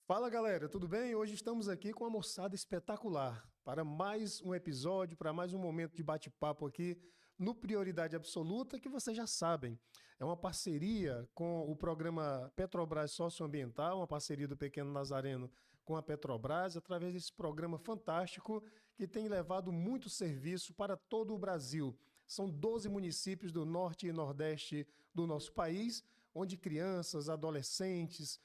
Fala galera, tudo bem? Hoje estamos aqui com uma moçada espetacular para mais um episódio, para mais um momento de bate-papo aqui no Prioridade Absoluta, que vocês já sabem. É uma parceria com o programa Petrobras Socioambiental, uma parceria do Pequeno Nazareno com a Petrobras, através desse programa fantástico que tem levado muito serviço para todo o Brasil. São 12 municípios do norte e nordeste do nosso país, onde crianças, adolescentes,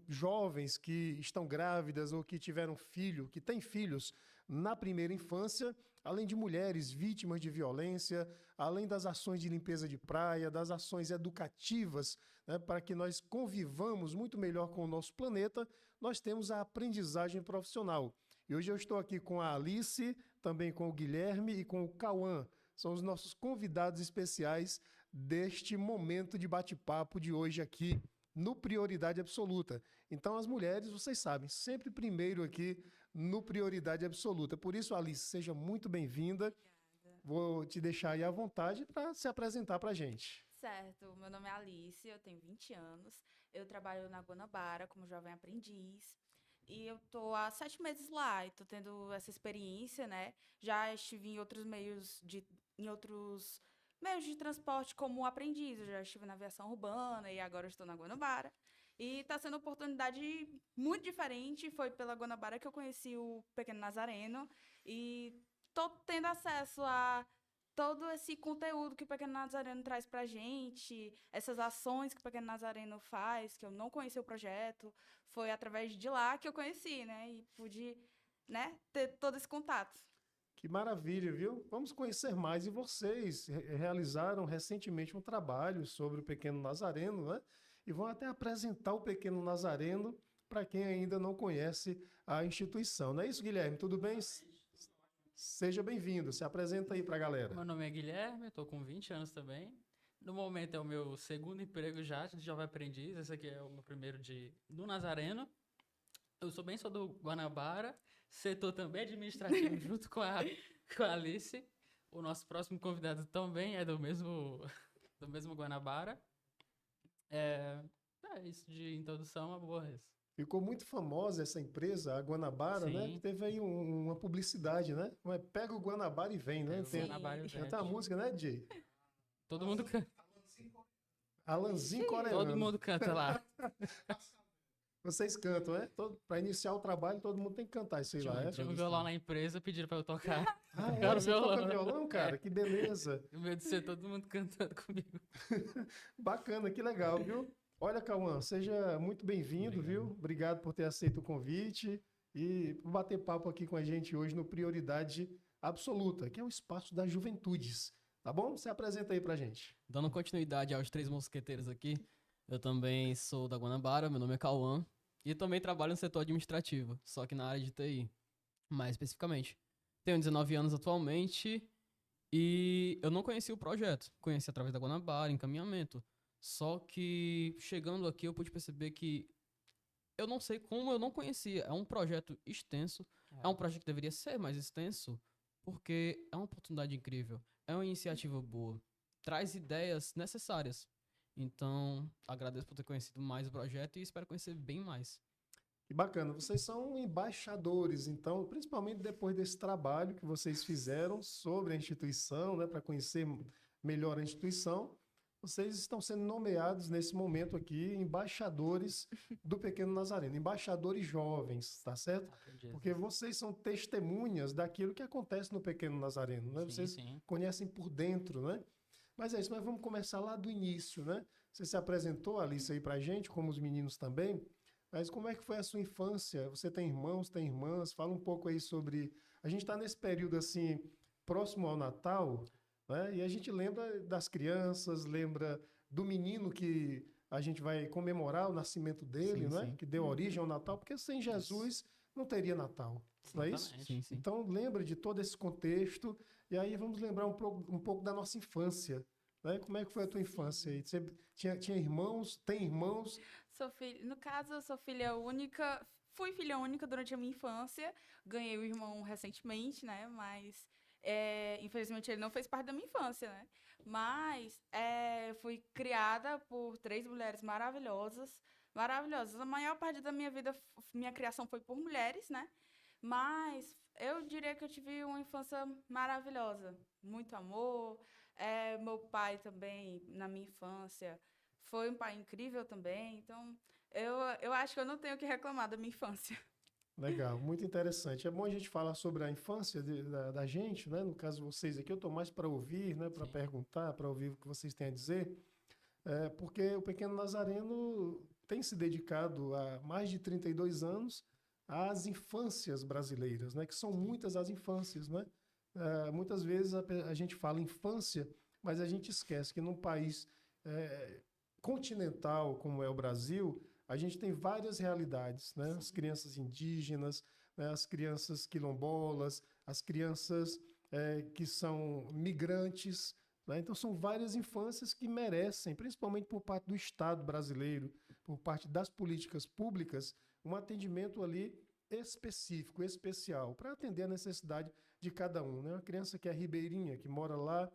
jovens que estão grávidas ou que tiveram filho, que têm filhos na primeira infância, além de mulheres vítimas de violência, além das ações de limpeza de praia, das ações educativas, né, para que nós convivamos muito melhor com o nosso planeta, nós temos a aprendizagem profissional. E hoje eu estou aqui com a Alice, também com o Guilherme e com o Cauã. São os nossos convidados especiais deste momento de bate-papo de hoje aqui no Prioridade Absoluta. Então, as mulheres, vocês sabem, sempre primeiro aqui no Prioridade Absoluta. Por isso, Alice, seja muito bem-vinda. Obrigada. Vou te deixar aí à vontade para se apresentar para a gente. Certo, meu nome é Alice, eu tenho 20 anos, eu trabalho na Guanabara como jovem aprendiz e eu tô há 7 meses lá e tô tendo essa experiência, né? Já estive em outros meios de transporte como aprendiz, eu já estive na aviação urbana e agora eu estou na Guanabara. E tá sendo uma oportunidade muito diferente, foi pela Guanabara que eu conheci o Pequeno Nazareno e tô tendo acesso a todo esse conteúdo que o Pequeno Nazareno traz pra gente, essas ações que o Pequeno Nazareno faz, que eu não conhecia o projeto, foi através de lá que eu conheci, né? E pude, né, ter todo esse contato. Que maravilha, viu? Vamos conhecer mais. E vocês realizaram recentemente um trabalho sobre o Pequeno Nazareno, né? E vão até apresentar o Pequeno Nazareno para quem ainda não conhece a instituição. Não é isso, Guilherme? Tudo bem? Seja bem-vindo. Se apresenta aí para a galera. Meu nome é Guilherme, estou com 20 anos também. No momento é o meu segundo emprego já de jovem aprendiz. Esse aqui é o meu primeiro do Nazareno. Sou do Guanabara, setor também administrativo junto com a Alice. O nosso próximo convidado também é do mesmo Guanabara. É, é isso de introdução a Borges. Ficou muito famosa essa empresa, a Guanabara, né? Que Sim, teve aí uma publicidade, né? Pega o Guanabara e vem, né? pega o Tem, Guanabara e Sim. tem até a vende. música, né, Jay? Todo mundo, Alanzinho todo coreano. mundo canta lá. Vocês cantam, né? Para iniciar o trabalho, todo mundo tem que cantar isso aí lá, é? Tinha um violão na empresa, pediram pra eu tocar. Ah, é? Tocaram o Você toca violão. violão, cara? Que beleza. O medo de ser todo mundo cantando comigo. Bacana, que legal, viu? Olha, Cauã, seja muito bem-vindo, viu? Obrigado. Obrigado por ter aceito o convite e por bater papo aqui com a gente hoje no Prioridade Absoluta, que é o espaço das juventudes. Tá bom? Se apresenta aí pra gente. Dando continuidade aos três mosqueteiros aqui, eu também sou da Guanabara, meu nome é Cauã, e também trabalho no setor administrativo, só que na área de TI, mais especificamente. Tenho 19 anos atualmente e eu não conheci o projeto, conheci através da Guanabara, encaminhamento. Só que chegando aqui eu pude perceber que eu não sei como eu não conhecia. É um projeto extenso, é um projeto que deveria ser mais extenso, porque é uma oportunidade incrível, é uma iniciativa boa, traz ideias necessárias. Então, agradeço por ter conhecido mais o projeto e espero conhecer bem mais. Que bacana, vocês são embaixadores, então, principalmente depois desse trabalho que vocês fizeram sobre a instituição, né, para conhecer melhor a instituição, vocês estão sendo nomeados nesse momento aqui embaixadores do Pequeno Nazareno, embaixadores jovens, tá certo? Aprendiz. Porque vocês são testemunhas daquilo que acontece no Pequeno Nazareno, né? Sim, Vocês sim. conhecem por dentro, né? Mas é isso, mas vamos começar lá do início, né? Você se apresentou, Alice, aí pra gente, como os meninos também. Mas como é que foi a sua infância? Você tem irmãos, tem irmãs? Fala um pouco aí sobre. A gente está nesse período assim, próximo ao Natal, né? E a gente lembra das crianças, lembra do menino que a gente vai comemorar o nascimento dele, Sim, né? sim. Que deu origem ao Natal, porque sem Jesus não teria Natal, não é isso? Sim, Exatamente. sim. Então lembra de todo esse contexto e aí vamos lembrar um pouco da nossa infância, né? Como é que foi a tua infância aí? Você tinha irmãos? Tem irmãos? No caso, eu sou filha única. Fui filha única durante a minha infância. Ganhei o irmão recentemente, né? Mas, infelizmente, ele não fez parte da minha infância, né? Mas fui criada por três mulheres maravilhosas. maravilhosas. A maior parte da minha vida, minha criação foi por mulheres, né? Mas eu diria que eu tive uma infância maravilhosa. Muito amor. Meu pai também, na minha infância, foi um pai incrível também. Então, eu acho que eu não tenho o que reclamar da minha infância. Legal, muito interessante. É bom a gente falar sobre a infância da gente, né? No caso vocês aqui, eu estou mais para ouvir, né? Para Sim. perguntar, para ouvir o que vocês têm a dizer, porque o Pequeno Nazareno tem se dedicado há mais de 32 anos às infâncias brasileiras, né? Que são muitas as infâncias, né? Muitas vezes a gente fala infância, mas a gente esquece que num país eh, continental como é o Brasil, a gente tem várias realidades, né? As crianças indígenas, né? As crianças quilombolas, as crianças que são migrantes, né? Então são várias infâncias que merecem, principalmente por parte do Estado brasileiro, por parte das políticas públicas, um atendimento ali específico, especial, para atender a necessidade de cada um, né? Uma criança que é ribeirinha, que mora lá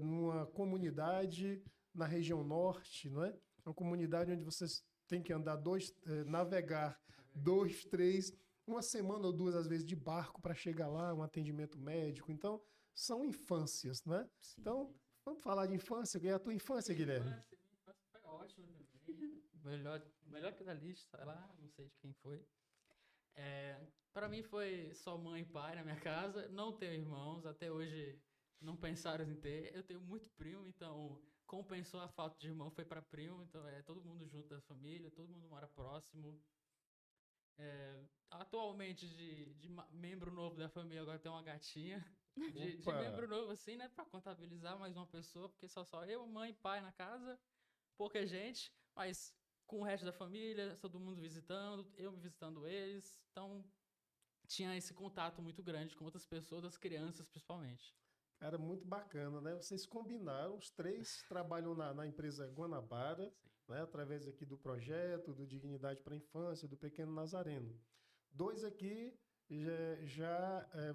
numa comunidade na região norte, não é? Uma comunidade onde vocês têm que andar navegar 2, 3, uma semana ou duas, às vezes, de barco para chegar lá, um atendimento médico. Então, são infâncias, né? Sim. Então, vamos falar de infância. E a tua infância, Guilherme? Minha infância foi ótima também. Melhor que da lista, sei lá, não sei de quem foi. Para mim foi só mãe e pai na minha casa. Não tenho irmãos, até hoje não pensaram em ter. Eu tenho muito primo, então compensou a falta de irmão, foi para primo. Então é todo mundo junto da família, todo mundo mora próximo. Atualmente, membro novo da família, agora tem uma gatinha. De membro Opa! novo, assim, né? Pra contabilizar mais uma pessoa, porque só eu, mãe e pai na casa, pouca gente, mas com o resto da família, todo mundo visitando, eu visitando eles. Então, tinha esse contato muito grande com outras pessoas, das crianças principalmente. Cara, muito bacana, né? Vocês combinaram, os três trabalham na empresa Guanabara, Sim. né? Através aqui do projeto, do Dignidade para a Infância, do Pequeno Nazareno. Dois aqui,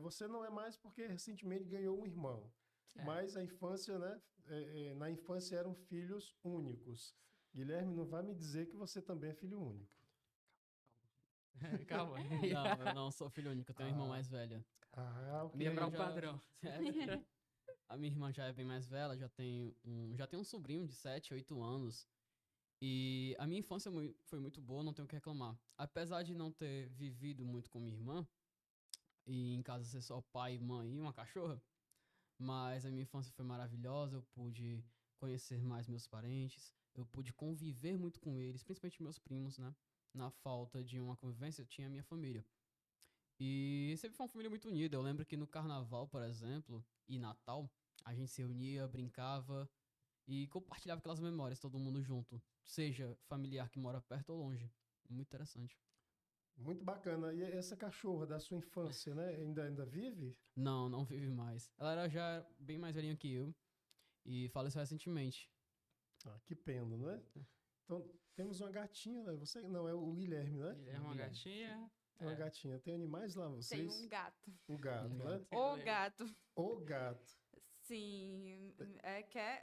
você não é mais porque recentemente ganhou um irmão. É. Mas a infância, né? Na infância eram filhos únicos. Guilherme, não vai me dizer que você também é filho único. Calma. Não, eu não sou filho único, eu tenho uma irmã Ah, mais velha. ok. Minha Quebrar irmã o já... padrão. A minha irmã já é bem mais velha, já tem um sobrinho de 7, 8 anos. E a minha infância foi muito boa, não tenho o que reclamar. Apesar de não ter vivido muito com minha irmã, e em casa ser só pai, mãe e uma cachorra, mas a minha infância foi maravilhosa, eu pude conhecer mais meus parentes, eu pude conviver muito com eles, principalmente meus primos, né? Na falta de uma convivência, eu tinha a minha família. E sempre foi uma família muito unida. Eu lembro que no carnaval, por exemplo, e Natal, a gente se reunia, brincava e compartilhava aquelas memórias, todo mundo junto. Seja familiar que mora perto ou longe. Muito interessante. Muito bacana. E essa cachorra da sua infância, né? Ainda vive? Não, não vive mais. Ela era já bem mais velhinha que eu e faleceu recentemente. Ah, que pena, não é? Então, temos uma gatinha, né? Você não, é o Guilherme, né? Ele é uma Guilherme. gatinha. Tem uma gatinha. Tem animais lá, Tem vocês? um gato. O gato, Um né? gato. O gato. O gato. Sim,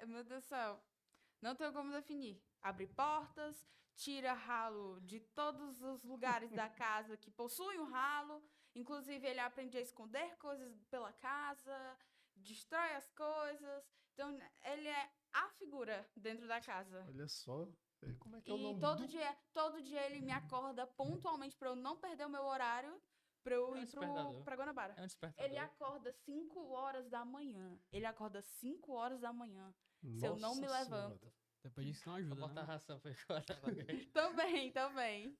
meu Deus do céu, não tenho como definir. Abre portas, tira ralo de todos os lugares da casa que possuem o ralo. Inclusive, ele aprende a esconder coisas pela casa, destrói as coisas. Então, ele é a figura dentro da casa. Olha só. Como é que é o E nome todo dia ele me acorda pontualmente para eu não perder o meu horário, para eu É um ir despertador. pra Guanabara. É um despertador. Ele acorda 5 horas da manhã. Ele acorda 5 horas da manhã. Se eu não Nossa me Senhora. levanto. Depois disso não Pra ajuda, botar né? ração foi agora. Também.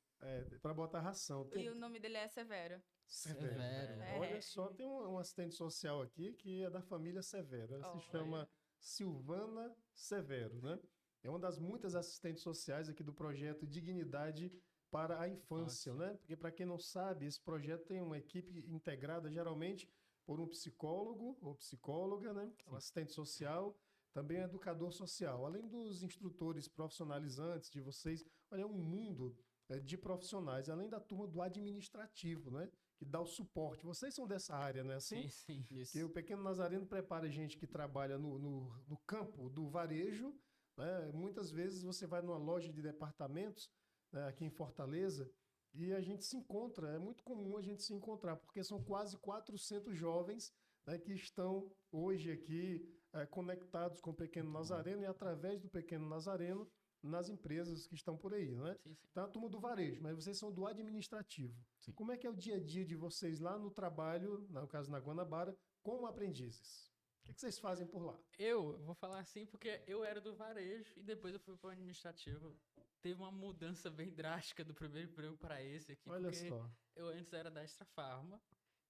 Para botar ração. E o nome dele é Severo. Severo. Severo. Olha só, tem um assistente social aqui que é da família Severo. Ela se Olha. chama Silvana Severo, né? É uma das muitas assistentes sociais aqui do projeto Dignidade para a Infância, né? Porque, para quem não sabe, esse projeto tem uma equipe integrada geralmente por um psicólogo ou psicóloga, né? Um assistente social, também um educador social. Além dos instrutores profissionalizantes de vocês, olha, é um mundo de profissionais, além da turma do administrativo, né? Que dá o suporte. Vocês são dessa área, né? Assim? Sim. Isso. Que o Pequeno Nazareno prepara gente que trabalha no campo do varejo, né? Muitas vezes você vai numa loja de departamentos, né, aqui em Fortaleza, e a gente se encontra, é muito comum a gente se encontrar, porque são quase 400 jovens, né, que estão hoje aqui conectados com o Pequeno Muito bom. Nazareno e através do Pequeno Nazareno nas empresas que estão por aí, né? Sim, sim. Então, a turma do varejo, mas vocês são do administrativo. Sim. Como é que é o dia a dia de vocês lá no trabalho, no caso na Guanabara, como aprendizes? O que vocês fazem por lá? Eu vou falar assim porque eu era do varejo e depois eu fui para o administrativo. Teve uma mudança bem drástica do primeiro emprego para esse aqui, Olha porque só. eu antes era da Extra Farma,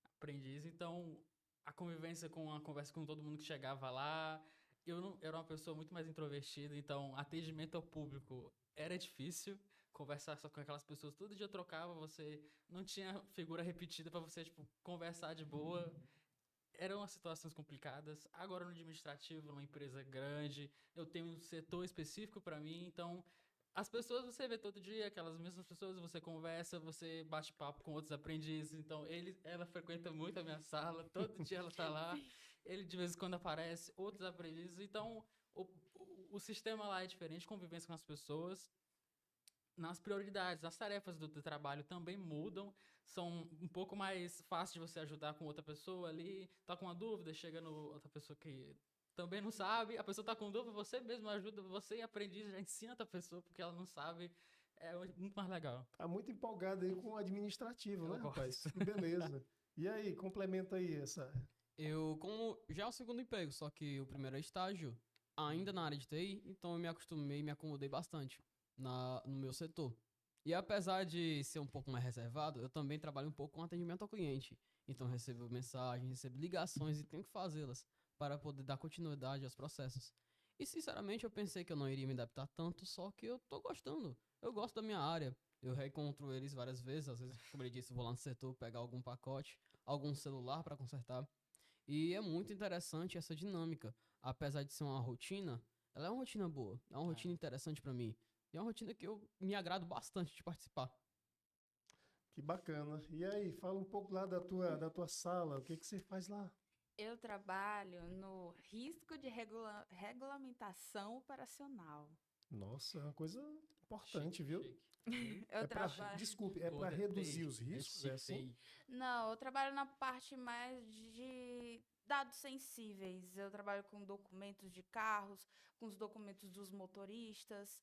aprendiz, então a convivência com a conversa com todo mundo que chegava lá, eu não, era uma pessoa muito mais introvertida, então atendimento ao público era difícil, conversar só com aquelas pessoas, todo dia eu trocava, você não tinha figura repetida para você tipo conversar de boa. Eram as situações complicadas. Agora no administrativo, numa empresa grande, eu tenho um setor específico para mim, então as pessoas você vê todo dia, aquelas mesmas pessoas, você conversa, você bate papo com outros aprendizes, então ela frequenta muito a minha sala, todo dia ela tá lá, ele de vez em quando aparece, outros aprendizes, então o sistema lá é diferente, convivência com as pessoas, nas prioridades, as tarefas do trabalho também mudam, são um pouco mais fáceis de você ajudar com outra pessoa ali, tá com uma dúvida, chega no outra pessoa que também não sabe, a pessoa tá com dúvida, você mesmo ajuda, você e aprendiz já ensina outra pessoa porque ela não sabe, é muito mais legal. Tá muito empolgado aí com o administrativo, né, Eu rapaz? gosto. Que beleza. E aí, complementa aí essa. Eu, como já é o segundo emprego, só que o primeiro é estágio, ainda na área de TI, então eu me acostumei e me acomodei bastante no meu setor. E apesar de ser um pouco mais reservado, eu também trabalho um pouco com atendimento ao cliente. Então eu recebo mensagens, recebo ligações e tenho que fazê-las para poder dar continuidade aos processos. E sinceramente eu pensei que eu não iria me adaptar tanto, só que eu tô gostando. Eu gosto da minha área. Eu reencontro eles várias vezes, às vezes, como ele disse, vou lá no setor pegar algum pacote, algum celular para consertar. E é muito interessante essa dinâmica. Apesar de ser uma rotina, ela é uma rotina boa, é uma rotina interessante para mim. E é uma rotina que eu me agrado bastante de participar. Que bacana. E aí, fala um pouco lá da tua sala, o que que você faz lá? Eu trabalho no risco de regulamentação operacional. Nossa, é uma coisa importante, Chique, viu? chique. Eu É para, trabalho. desculpe, é para Toda reduzir TI, os riscos, é chique assim? TI. Não, eu trabalho na parte mais de dados sensíveis. Eu trabalho com documentos de carros, com os documentos dos motoristas,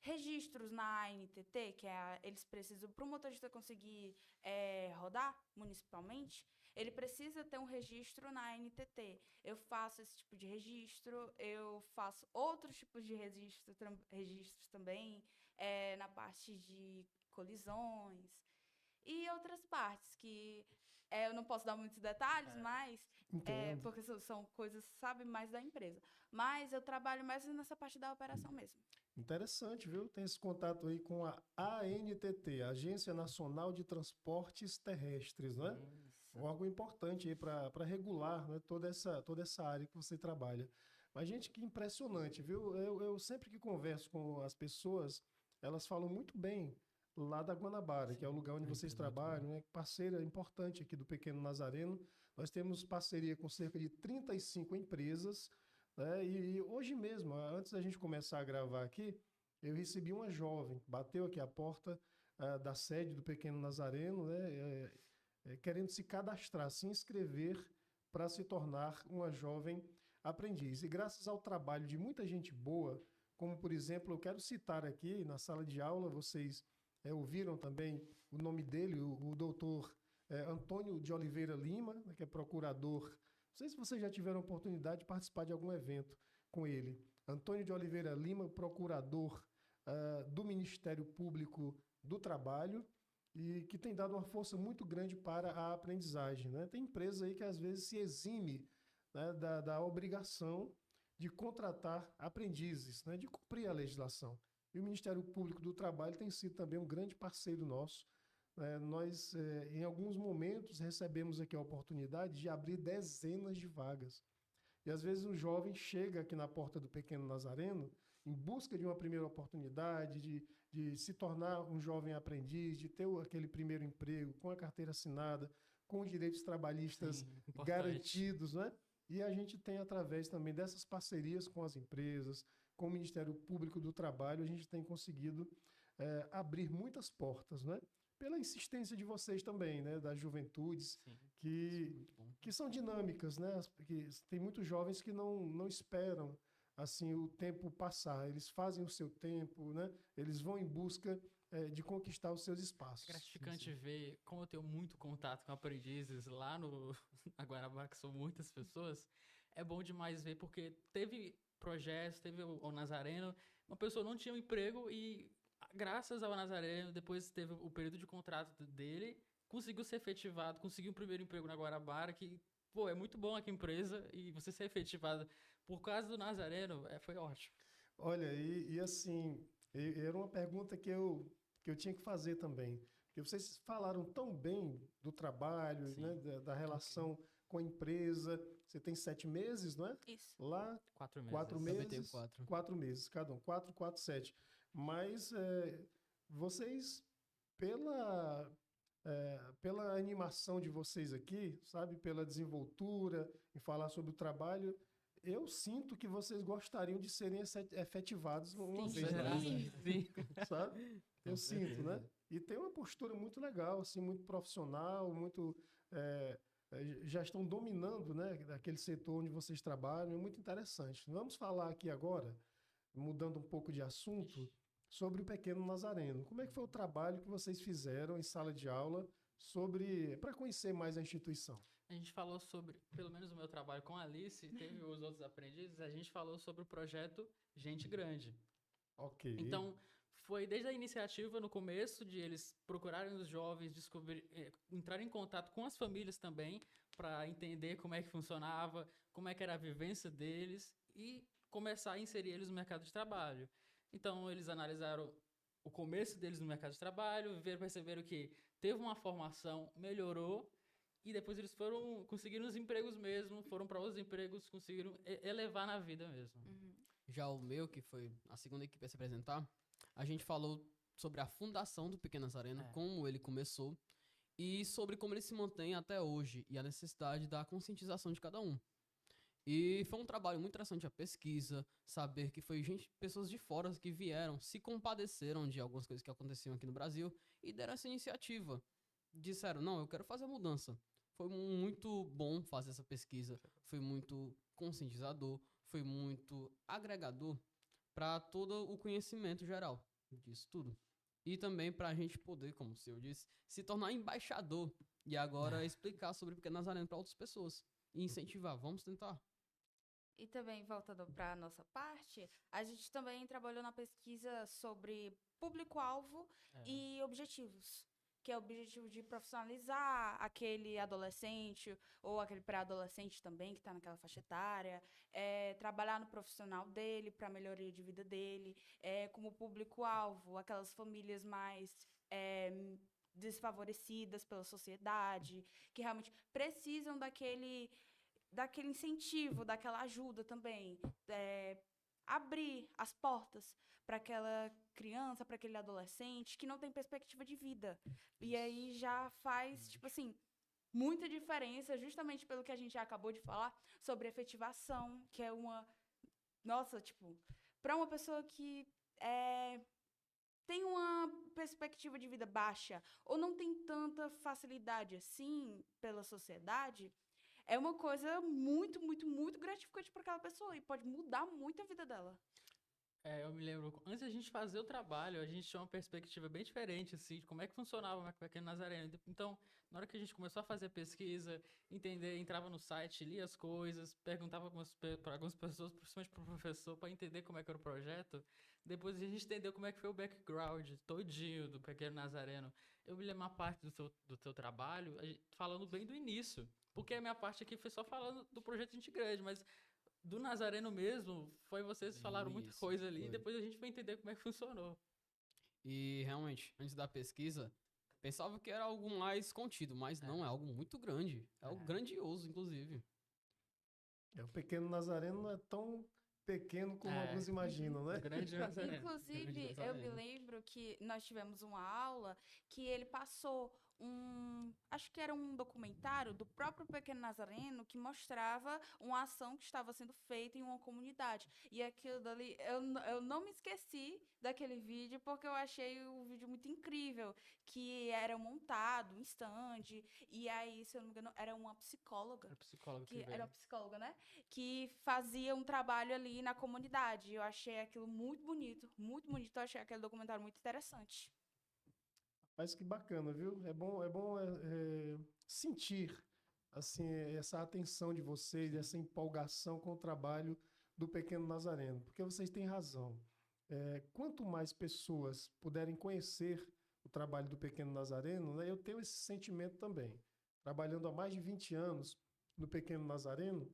registros na ANTT, eles precisam, para o motorista conseguir rodar municipalmente, ele precisa ter um registro na ANTT. Eu faço esse tipo de registro, eu faço outros tipos de registros também, na parte de colisões e outras partes que eu não posso dar muitos detalhes, mas Entendo. porque são coisas, sabe, mais da empresa. Mas eu trabalho mais nessa parte da operação mesmo. Interessante, viu? Tem esse contato aí com a ANTT, Agência Nacional de Transportes Terrestres, né? Um Isso. órgão importante aí para regular, né, toda essa área que você trabalha. Mas, gente, que impressionante, viu? Eu sempre que converso com as pessoas, elas falam muito bem lá da Guanabara, que é o Sim, lugar onde uma vocês empresa muito boa. trabalham, né? Parceira importante aqui do Pequeno Nazareno. Nós temos parceria com cerca de 35 empresas, né? E hoje mesmo, antes da gente começar a gravar aqui, eu recebi uma jovem, bateu aqui a porta da sede do Pequeno Nazareno, né? Querendo se cadastrar, se inscrever para se tornar uma jovem aprendiz. E graças ao trabalho de muita gente boa, como por exemplo, eu quero citar aqui na sala de aula, vocês ouviram também o nome dele, o doutor Antônio de Oliveira Lima, né, que é procurador. Não sei se vocês já tiveram a oportunidade de participar de algum evento com ele. Antônio de Oliveira Lima, procurador do Ministério Público do Trabalho, e que tem dado uma força muito grande para a aprendizagem, né? Tem empresa aí que às vezes se exime, né, da obrigação de contratar aprendizes, né, de cumprir a legislação. E o Ministério Público do Trabalho tem sido também um grande parceiro nosso. Nós, em alguns momentos, recebemos aqui a oportunidade de abrir dezenas de vagas. E às vezes o jovem chega aqui na porta do Pequeno Nazareno em busca de uma primeira oportunidade, de se tornar um jovem aprendiz, de ter aquele primeiro emprego com a carteira assinada, com direitos trabalhistas Sim, importante. garantidos, né? E a gente tem, através também dessas parcerias com as empresas, com o Ministério Público do Trabalho, a gente tem conseguido abrir muitas portas, né? Pela insistência de vocês também, né? Das juventudes, Sim. que, Muito bom. que são dinâmicas, né? Que tem muitos jovens que não esperam assim o tempo passar. Eles fazem o seu tempo, né? Eles vão em busca de conquistar os seus espaços. É gratificante ver como eu tenho muito contato com aprendizes lá no na Guanabara, que são muitas pessoas. É bom demais ver, porque teve projetos, teve o Nazareno, uma pessoa não tinha um emprego e, graças ao Nazareno, depois teve o período de contrato dele, conseguiu ser efetivado, conseguiu um primeiro emprego na Guanabara, que, pô, é muito bom aqui a empresa, e você ser efetivado por causa do Nazareno, foi ótimo. Olha, e assim, era uma pergunta que eu tinha que fazer também. Porque vocês falaram tão bem do trabalho, Sim. né, da relação com a empresa. Você tem 7 meses, não é? Isso. Lá, 4 meses. 4 Também meses. tenho 4. 4 meses, cada um. 4, 4, 7. Mas vocês, pela animação de vocês aqui, sabe? Pela desenvoltura, em falar sobre o trabalho, eu sinto que vocês gostariam de serem efetivados uma Sim. vez na Será? vida, Sim. sabe? Eu Com sinto, né? certeza. E tem uma postura muito legal, assim, muito profissional, muito já estão dominando, né, aquele setor onde vocês trabalham, é muito interessante. Vamos falar aqui agora, mudando um pouco de assunto, sobre o Pequeno Nazareno. Como é que foi o trabalho que vocês fizeram em sala de aula para conhecer mais a instituição? A gente falou sobre, pelo menos o meu trabalho com a Alice, teve os outros aprendizes, a gente falou sobre o projeto Gente Grande. Ok. Então, foi desde a iniciativa no começo de eles procurarem os jovens, entrar em contato com as famílias também, para entender como é que funcionava, como é que era a vivência deles e começar a inserir eles no mercado de trabalho. Então, eles analisaram o começo deles no mercado de trabalho, perceberam que teve uma formação, melhorou, e depois eles conseguiram os empregos mesmo, foram para outros empregos, conseguiram elevar na vida mesmo. Uhum. Já o meu, que foi a segunda equipe a se apresentar, a gente falou sobre a fundação do Pequeno Nazareno, É. como ele começou, e sobre como ele se mantém até hoje, e a necessidade da conscientização de cada um. E foi um trabalho muito interessante a pesquisa, saber que foi pessoas de fora que vieram, se compadeceram de algumas coisas que aconteciam aqui no Brasil e deram essa iniciativa. Disseram, não, eu quero fazer a mudança. Foi muito bom fazer essa pesquisa, foi muito conscientizador, foi muito agregador para todo o conhecimento geral disso tudo. E também para a gente poder, como o senhor disse, se tornar embaixador e agora explicar sobre o Pequeno Nazareno para outras pessoas e incentivar. Vamos tentar. E também, voltando para a nossa parte, a gente também trabalhou na pesquisa sobre público-alvo e objetivos, que é o objetivo de profissionalizar aquele adolescente ou aquele pré-adolescente também que está naquela faixa etária, trabalhar no profissional dele para a melhoria de vida dele, como público-alvo, aquelas famílias mais desfavorecidas pela sociedade, que realmente precisam daquele incentivo, daquela ajuda também, abrir as portas para aquela criança, para aquele adolescente que não tem perspectiva de vida. E aí já faz, tipo assim, muita diferença, justamente pelo que a gente já acabou de falar, sobre efetivação, que é nossa, tipo, para uma pessoa que tem uma perspectiva de vida baixa ou não tem tanta facilidade assim pela sociedade, é uma coisa muito, muito, muito gratificante para aquela pessoa e pode mudar muito a vida dela. Eu me lembro, antes da gente fazer o trabalho, a gente tinha uma perspectiva bem diferente, assim, de como é que funcionava o Pequeno Nazareno. Então, na hora que a gente começou a fazer pesquisa, entrava no site, lia as coisas, perguntava para algumas pessoas, principalmente para o professor, para entender como é que era o projeto. Depois a gente entendeu como é que foi o background todinho do Pequeno Nazareno. Eu me lembro uma parte do teu trabalho, falando bem do início, porque a minha parte aqui foi só falando do projeto Gente Grande, mas do Nazareno mesmo, vocês falaram muita Isso, coisa ali, foi. e depois a gente foi entender como é que funcionou. E realmente, antes da pesquisa, pensava que era algo mais contido, mas não, é algo muito grande. É algo grandioso, inclusive. O Pequeno Nazareno não é tão pequeno como alguns imaginam, né? Grande Nazareno. Inclusive, Grande eu me Nazareno. lembro que nós tivemos uma aula que ele passou acho que era um documentário do próprio Pequeno Nazareno que mostrava uma ação que estava sendo feita em uma comunidade. E aquilo dali, eu não me esqueci daquele vídeo porque eu achei o vídeo muito incrível, que era montado um stand, e aí, se eu não me engano, era uma psicóloga, Era psicólogo que que era veio. uma psicóloga, né? Que fazia um trabalho ali na comunidade. Eu achei aquilo muito bonito, muito bonito. Eu achei aquele documentário muito interessante. Mas que bacana, viu? É bom sentir assim essa atenção de vocês, essa empolgação com o trabalho do Pequeno Nazareno, porque vocês têm razão. Quanto mais pessoas puderem conhecer o trabalho do Pequeno Nazareno, né, eu tenho esse sentimento também. Trabalhando há mais de 20 anos no Pequeno Nazareno,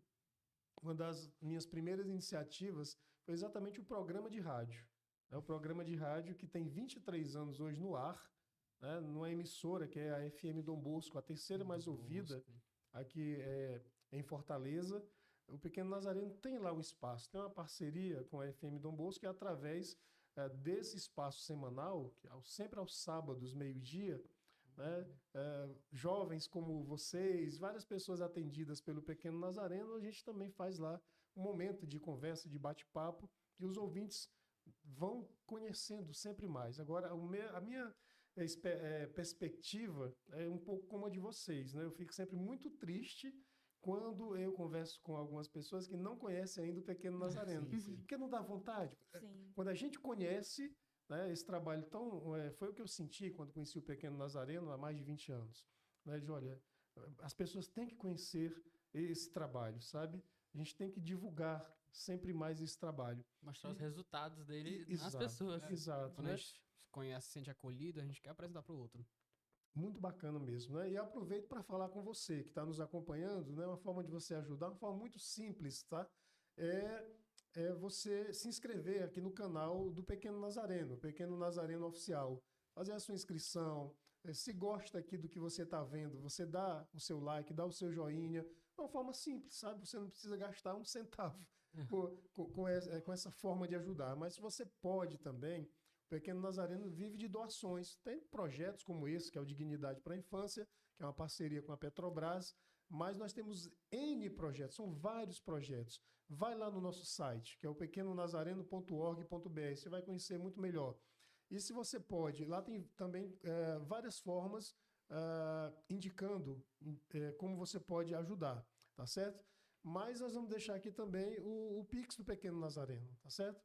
uma das minhas primeiras iniciativas foi exatamente o programa de rádio. É o programa de rádio que tem 23 anos hoje no ar, né, numa emissora que é a FM Dom Bosco, a terceira mais ouvida aqui em Fortaleza. O Pequeno Nazareno tem lá um espaço, tem uma parceria com a FM Dom Bosco, e através desse espaço semanal, sempre aos sábados, meio-dia, né, jovens como vocês, várias pessoas atendidas pelo Pequeno Nazareno, a gente também faz lá um momento de conversa, de bate-papo, e os ouvintes vão conhecendo sempre mais. Agora, a minha perspectiva é um pouco como a de vocês, né? Eu fico sempre muito triste quando eu converso com algumas pessoas que não conhecem ainda o Pequeno Nazareno. Sim, sim. Porque não dá vontade. Sim. Quando a gente conhece, né, esse trabalho tão... foi o que eu senti quando conheci o Pequeno Nazareno há mais de 20 anos. Né, de, olha, as pessoas têm que conhecer esse trabalho, sabe? A gente tem que divulgar sempre mais esse trabalho. Mostrar os resultados dele nas Exato, pessoas. exato, Quando a né? gente se conhece, se sente acolhido, a gente quer apresentar pro outro. Muito bacana mesmo, né? E aproveito para falar com você que está nos acompanhando, né? Uma forma de você ajudar, uma forma muito simples, tá? É você se inscrever aqui no canal do Pequeno Nazareno, Pequeno Nazareno Oficial. Fazer a sua inscrição. Se gosta aqui do que você está vendo, você dá o seu like, dá o seu joinha. É uma forma simples, sabe? Você não precisa gastar um centavo com essa forma de ajudar. Mas você pode também. O Pequeno Nazareno vive de doações. Tem projetos como esse, que é o Dignidade para a Infância, que é uma parceria com a Petrobras, mas nós temos N projetos, são vários projetos. Vai lá no nosso site, que é o pequenonazareno.org.br, você vai conhecer muito melhor. E se você pode, lá tem também várias formas indicando como você pode ajudar, tá certo? Mas nós vamos deixar aqui também o Pix do Pequeno Nazareno, tá certo?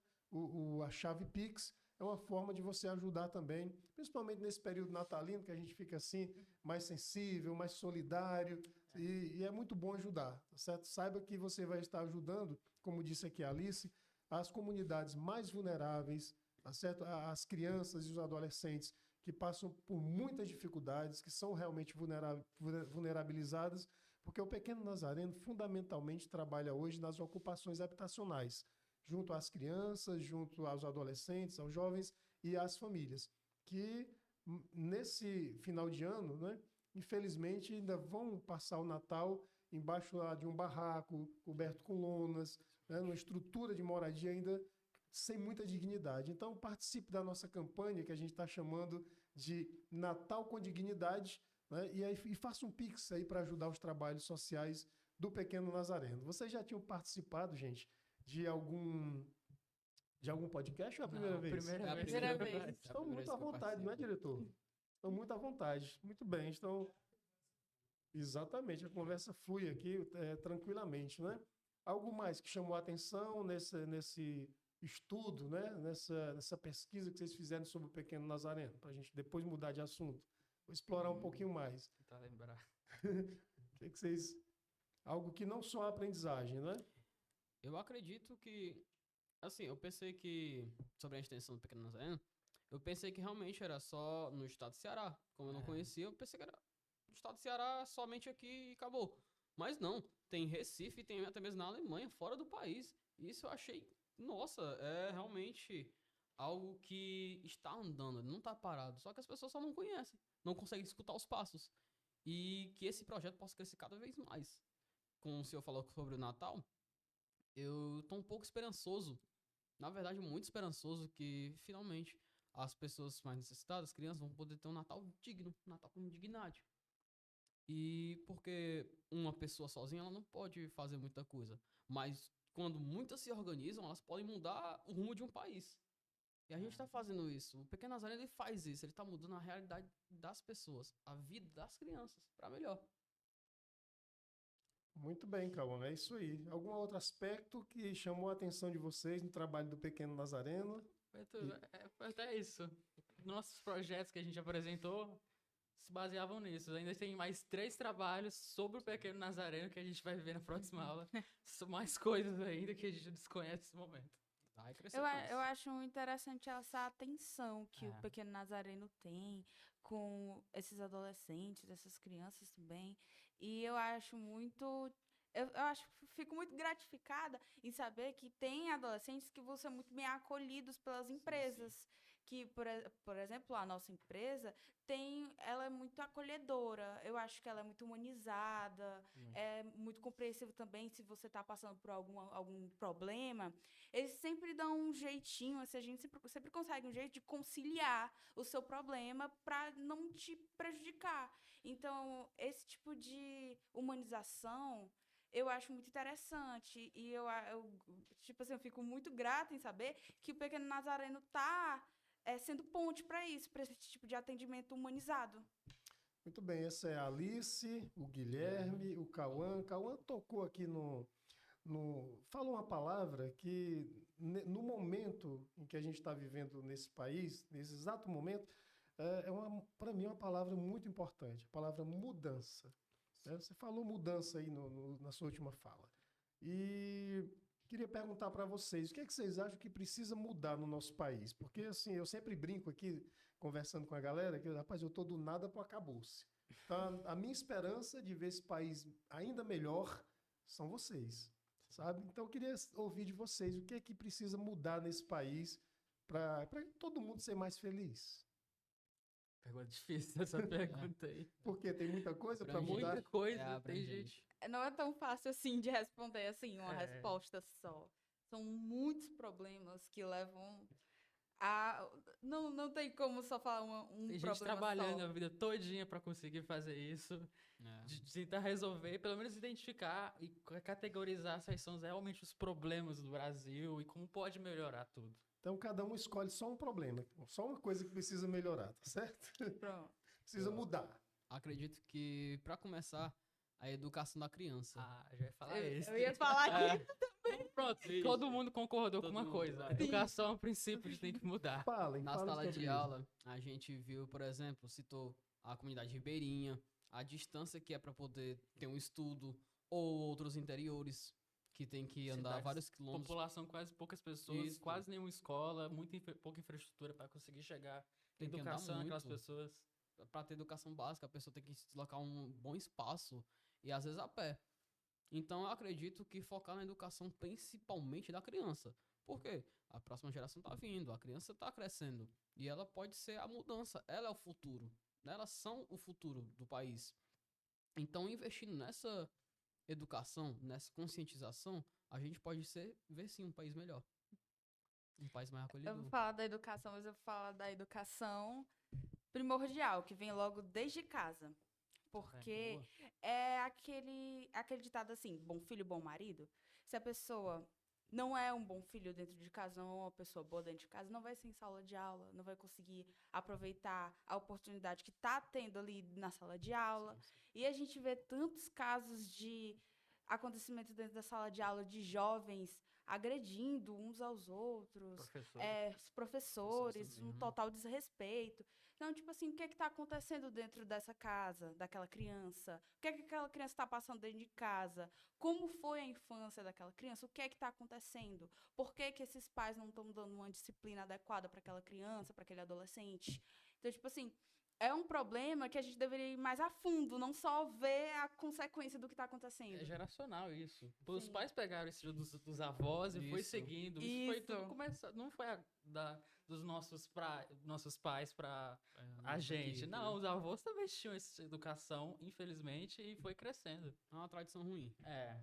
A chave Pix é uma forma de você ajudar também, principalmente nesse período natalino, que a gente fica assim, mais sensível, mais solidário, e é muito bom ajudar, tá certo? Saiba que você vai estar ajudando, como disse aqui a Alice, as comunidades mais vulneráveis, tá certo? As crianças e os adolescentes que passam por muitas dificuldades, que são realmente vulnerabilizadas, porque o Pequeno Nazareno fundamentalmente trabalha hoje nas ocupações habitacionais, junto às crianças, junto aos adolescentes, aos jovens e às famílias, que nesse final de ano, né, infelizmente, ainda vão passar o Natal embaixo de um barraco, coberto com lonas, né, numa estrutura de moradia ainda sem muita dignidade. Então, participe da nossa campanha, que a gente está chamando de Natal com Dignidade, né, e faça um Pix aí para ajudar os trabalhos sociais do Pequeno Nazareno. Vocês já tinham participado, gente, de algum podcast ou é a primeira Não, vez? Primeira vez. Estão muito à vontade, não é, diretor? Estão muito à vontade. Muito bem, estão... Exatamente, a conversa flui aqui tranquilamente, né? Algo mais que chamou a atenção nesse estudo, né? Nessa pesquisa que vocês fizeram sobre o Pequeno Nazareno, para a gente depois mudar de assunto. Vou explorar um pouquinho mais. Tentar lembrar. O que vocês... Algo que não só a aprendizagem, né? Eu acredito que, assim, eu pensei que, sobre a extensão do Pequeno Nazareno, eu pensei que realmente era só no estado do Ceará. Como eu não conhecia, eu pensei que era no estado do Ceará, somente aqui e acabou. Mas não, tem Recife, tem até mesmo na Alemanha, fora do país. E isso eu achei, nossa, é realmente algo que está andando, não está parado. Só que as pessoas só não conhecem, não conseguem escutar os passos. E que esse projeto possa crescer cada vez mais. Como o senhor falou sobre o Natal, eu tô um pouco esperançoso, na verdade muito esperançoso, que finalmente as pessoas mais necessitadas, as crianças, vão poder ter um Natal digno, um Natal com dignidade. E porque uma pessoa sozinha, ela não pode fazer muita coisa. Mas quando muitas se organizam, elas podem mudar o rumo de um país. E a gente tá fazendo isso. O Pequeno Nazareno, ele faz isso. Ele tá mudando a realidade das pessoas, a vida das crianças, pra melhor. Muito bem, Cauã, é isso aí. Algum outro aspecto que chamou a atenção de vocês no trabalho do Pequeno Nazareno? Foi até isso. Nossos projetos que a gente apresentou se baseavam nisso. Ainda tem mais 3 trabalhos sobre o Pequeno Nazareno que a gente vai ver na próxima aula. São mais coisas ainda que a gente desconhece nesse momento. Vai crescer Eu mais. acho interessante essa atenção que o É. Pequeno Nazareno tem com esses adolescentes, essas crianças também. E eu acho muito. Eu acho, fico muito gratificada em saber que tem adolescentes que vão ser muito bem acolhidos pelas empresas. Que, por exemplo, a nossa empresa ela é muito acolhedora. Eu acho que ela é muito humanizada, é muito compreensiva também se você está passando por algum problema. Eles sempre dão um jeitinho, assim, a gente sempre consegue um jeito de conciliar o seu problema para não te prejudicar. Então, esse tipo de humanização eu acho muito interessante. E tipo assim, eu fico muito grata em saber que o Pequeno Nazareno está sendo ponte para isso, para esse tipo de atendimento humanizado. Muito bem, essa é a Alice, o Guilherme, o Cauã. Cauã tocou aqui falou uma palavra que, no momento em que a gente está vivendo nesse país, nesse exato momento, para mim, é uma palavra muito importante, a palavra mudança. Né? Você falou mudança aí na sua última fala. E queria perguntar para vocês, o que é que vocês acham que precisa mudar no nosso país? Porque, assim, eu sempre brinco aqui, conversando com a galera, que, rapaz, eu estou do nada para o acabouço. Então, a minha esperança de ver esse país ainda melhor são vocês, sabe? Então, eu queria ouvir de vocês, o que é que precisa mudar nesse país para todo mundo ser mais feliz? Pergunta difícil essa pergunta aí. Porque tem muita coisa para Abrangente. mudar. Muita coisa, É tem abrangente. gente. Não é tão fácil assim de responder assim, uma É. resposta só. São muitos problemas que levam a. Não tem como só falar um Tem gente problema trabalhando só. a vida todinha pra conseguir fazer isso, É. de tentar resolver, pelo menos identificar e categorizar quais são realmente os problemas do Brasil e como pode melhorar tudo. Então, cada um escolhe só um problema, só uma coisa que precisa melhorar, tá certo? Pronto. Precisa mudar. Acredito que, pra começar, a educação da criança. Ah, já ia falar isso. Eu ia falar aqui. Pronto, Isso. todo mundo concordou com Todo uma mundo, coisa. A vai. educação é um princípio que tem que mudar. Falem, Na falem sala sobre de isso. aula, a gente viu, por exemplo, citou a comunidade ribeirinha, a distância que é para poder ter um estudo, ou outros interiores, que tem que andar Cidades, vários quilômetros. População, quase poucas pessoas, Isso. quase nenhuma escola, pouca infraestrutura para conseguir chegar. Tem que andar Educação àquelas muito. pessoas. Para ter educação básica, a pessoa tem que se deslocar um bom espaço, e às vezes a pé. Então, eu acredito que focar na educação principalmente da criança. Por quê? A próxima geração tá vindo, a criança tá crescendo. E ela pode ser a mudança, ela é o futuro. Elas são o futuro do país. Então, investindo nessa educação, nessa conscientização, a gente pode ver sim um país melhor. Um país mais Eu acolhedor. vou falar da educação, mas eu vou falar da educação primordial, que vem logo desde casa. Porque Boa. é aquele ditado assim, bom filho, bom marido. Se a pessoa não é um bom filho dentro de casa, não é uma pessoa boa dentro de casa, não vai ser em sala de aula, não vai conseguir aproveitar a oportunidade que está tendo ali na sala de aula. Sim, sim. E a gente vê tantos casos de acontecimentos dentro da sala de aula de jovens agredindo uns aos outros, Professor. os professores, também, um né? total desrespeito. Então, tipo assim, o que está acontecendo dentro dessa casa, daquela criança? O que é que aquela criança está passando dentro de casa? Como foi a infância daquela criança? O que é que está acontecendo? Por que que esses pais não estão dando uma disciplina adequada para aquela criança, para aquele adolescente? Então, tipo assim, é um problema que a gente deveria ir mais a fundo, não só ver a consequência do que está acontecendo. É geracional isso. Os Sim. pais pegaram isso dos avós e foi Isso. seguindo. Isso foi tudo Isso. começado. Não foi dos nossos pais pra a Nossa, gente. aqui, Não, né? os avós também tinham essa educação, infelizmente, e foi crescendo. É uma tradição ruim. É.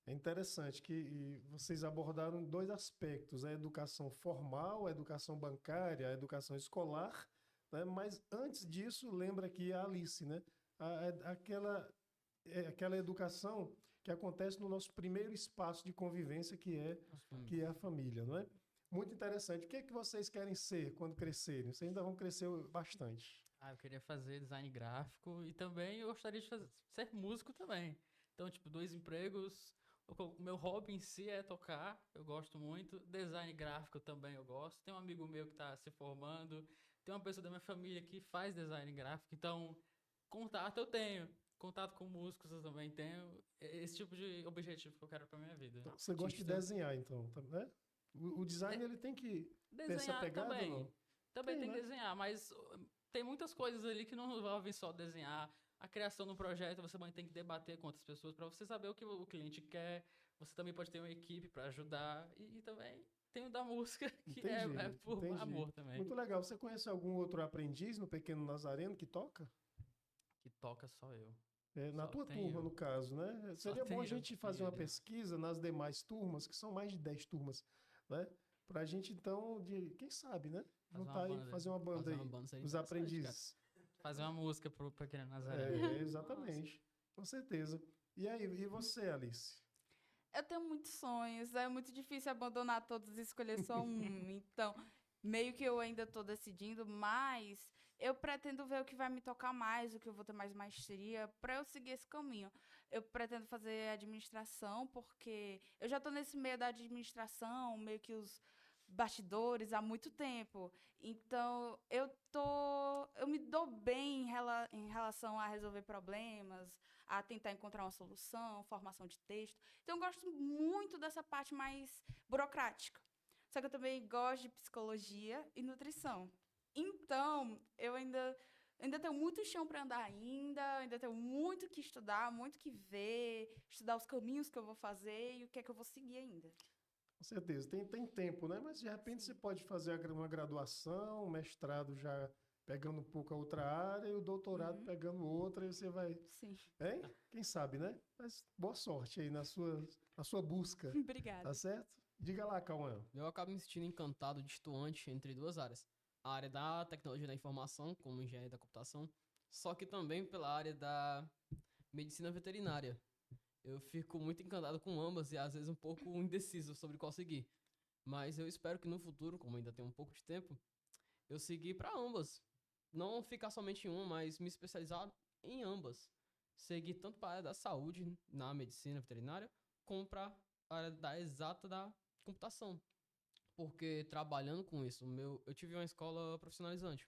É interessante que vocês abordaram dois aspectos, a educação formal, a educação bancária, a educação escolar, né? Mas antes disso, lembra aqui a Alice, né? Aquela educação que acontece no nosso primeiro espaço de convivência, que é a família, não é? Muito interessante. O que é que vocês querem ser quando crescerem? Vocês ainda vão crescer bastante. Eu queria fazer design gráfico e também eu gostaria de ser músico também. Então, tipo, dois empregos. O meu hobby em si é tocar, eu gosto muito. Design gráfico também eu gosto. Tem um amigo meu que está se formando. Tem uma pessoa da minha família que faz design gráfico. Então, contato eu tenho. Contato com músicos eu também tenho. Esse tipo de objetivo que eu quero pra minha vida. Você gosta de desenhar, então, né? O design, ele tem que ter essa Desenhar pegada, também. não? Também tem né? que desenhar, mas tem muitas coisas ali que não envolvem só desenhar. A criação do projeto, você também tem que debater com outras pessoas para você saber o que o cliente quer. Você também pode ter uma equipe para ajudar. E também tem o da música, que é por entendi. amor também. Muito legal. Você conhece algum outro aprendiz no Pequeno Nazareno que toca? Que toca só eu. Na Só tua tem turma, eu. no caso, né? Só Seria bom tem a eu gente e fazer uma ele. pesquisa nas demais turmas, que são mais de 10 turmas, né? Pra gente, então, quem sabe, né? Fazer uma Juntar e banda. fazer uma banda Fazer aí, uma banda seria os interessante, cara. aprendizes. Fazer uma música pro Pequeno Nazaré. Exatamente. Com certeza. E aí, e você, Alice? Eu tenho muitos sonhos, é muito difícil abandonar todos e escolher só um. Então, meio que eu ainda estou decidindo, mas eu pretendo ver o que vai me tocar mais, o que eu vou ter mais maestria, para eu seguir esse caminho. Eu pretendo fazer administração, porque eu já estou nesse meio da administração, meio que os bastidores há muito tempo. Então, eu me dou bem em relação a resolver problemas, a tentar encontrar uma solução, formação de texto. Então, eu gosto muito dessa parte mais burocrática. Só que eu também gosto de psicologia e nutrição. Então, eu ainda tenho muito chão para andar ainda tenho muito que estudar, muito que ver, estudar os caminhos que eu vou fazer e o que é que eu vou seguir ainda. Com certeza. Tem tempo, né? Mas de repente você Sim. pode fazer uma graduação, um mestrado já pegando um pouco a outra área e o doutorado Uhum. pegando outra e você vai. Sim. Hein? Quem sabe, né? Mas boa sorte aí na sua busca, Obrigada. tá certo? Diga lá, Cauã. Eu acabo me sentindo encantado de atuante entre duas áreas. A área da tecnologia da informação, como engenharia da computação, só que também pela área da medicina veterinária. Eu fico muito encantado com ambas e às vezes um pouco indeciso sobre qual seguir. Mas eu espero que no futuro, como ainda tenho um pouco de tempo, eu seguir para ambas. Não ficar somente em uma, mas me especializar em ambas. Seguir tanto para a área da saúde, na medicina veterinária, como para a área da exata da computação. Porque trabalhando com isso, eu tive uma escola profissionalizante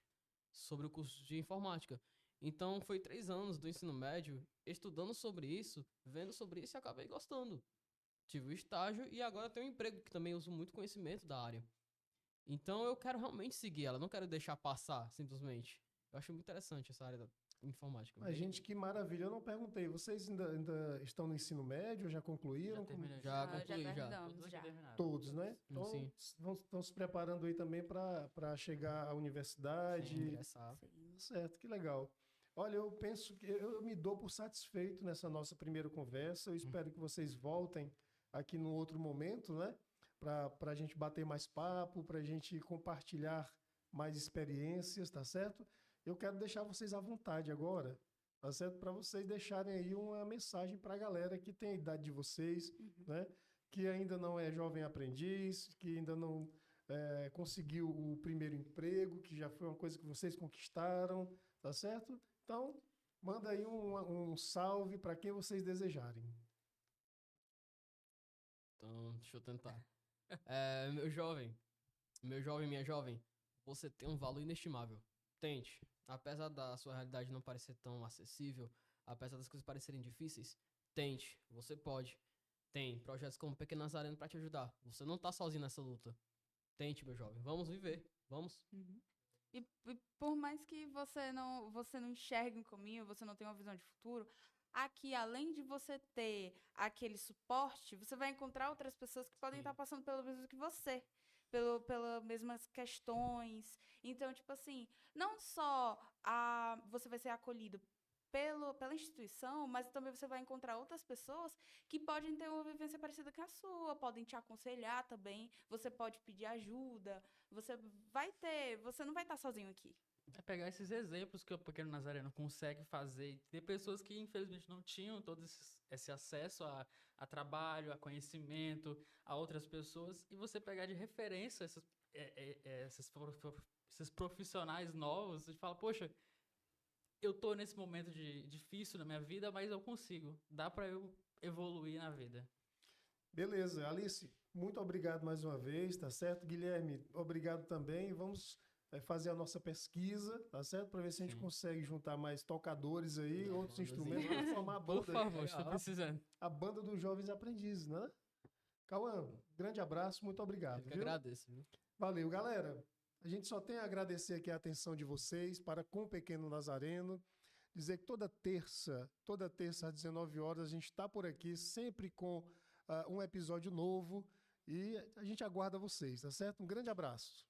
sobre o curso de informática. Então foi 3 anos do ensino médio estudando sobre isso, vendo sobre isso e acabei gostando. Tive o estágio e agora tenho um emprego que também uso muito conhecimento da área. Então eu quero realmente seguir ela, não quero deixar passar simplesmente. Eu acho muito interessante essa área da informática. Mas, gente, que maravilha. Eu não perguntei. Vocês ainda estão no ensino médio? Já concluíram? Já terminei. Já Ah, concluí, já. terminamos, Todos aqui já. terminaram. Todos, né? Então, Sim. estão se preparando aí também para chegar à universidade. Sim. Ingressar. Sim. Certo, que legal. Olha, eu penso que eu me dou por satisfeito nessa nossa primeira conversa. Eu espero que vocês voltem aqui num outro momento, né? Para a gente bater mais papo, para a gente compartilhar mais experiências, tá certo? Eu quero deixar vocês à vontade agora, tá certo? Para vocês deixarem aí uma mensagem para a galera que tem a idade de vocês, Uhum. né? Que ainda não é jovem aprendiz, que ainda não conseguiu o primeiro emprego, que já foi uma coisa que vocês conquistaram, tá certo? Então, manda aí um salve para quem vocês desejarem. Então, deixa eu tentar. Meu jovem, minha jovem, você tem um valor inestimável. Tente. Apesar da sua realidade não parecer tão acessível, apesar das coisas parecerem difíceis, tente. Você pode. Tem projetos como Pequeno Nazareno para te ajudar. Você não tá sozinho nessa luta. Tente, meu jovem. Vamos viver. Vamos. Uhum. E por mais que você não enxergue um caminho, você não tenha uma visão de futuro, aqui, além de você ter aquele suporte, você vai encontrar outras pessoas que podem Sim. estar passando pelo mesmo que você, pelas mesmas questões. Então, tipo assim, não só você vai ser acolhido pela instituição, mas também você vai encontrar outras pessoas que podem ter uma vivência parecida com a sua, podem te aconselhar também, você pode pedir ajuda, você não vai estar sozinho aqui. É pegar esses exemplos que o Pequeno Nazareno consegue fazer. Ter pessoas que, infelizmente, não tinham todo esse acesso a trabalho, a conhecimento, a outras pessoas, e você pegar de referência esses profissionais novos e falar, poxa, eu tô nesse momento difícil na minha vida, mas eu consigo. Dá para eu evoluir na vida. Beleza, Alice, muito obrigado mais uma vez, tá certo? Guilherme, obrigado também. Vamos fazer a nossa pesquisa, tá certo? Para ver se a gente Sim. consegue juntar mais tocadores aí, Uma outros bandazinha. instrumentos, para formar a banda. Por favor, estou a, precisando. a banda dos jovens aprendizes, né? Cauã, grande abraço, muito Eu obrigado, que viu? agradeço, viu? Valeu, galera. A gente só tem a agradecer aqui a atenção de vocês para com o Pequeno Nazareno. Dizer que toda terça às 19 horas, a gente está por aqui, sempre com um episódio novo. E a gente aguarda vocês, tá certo? Um grande abraço.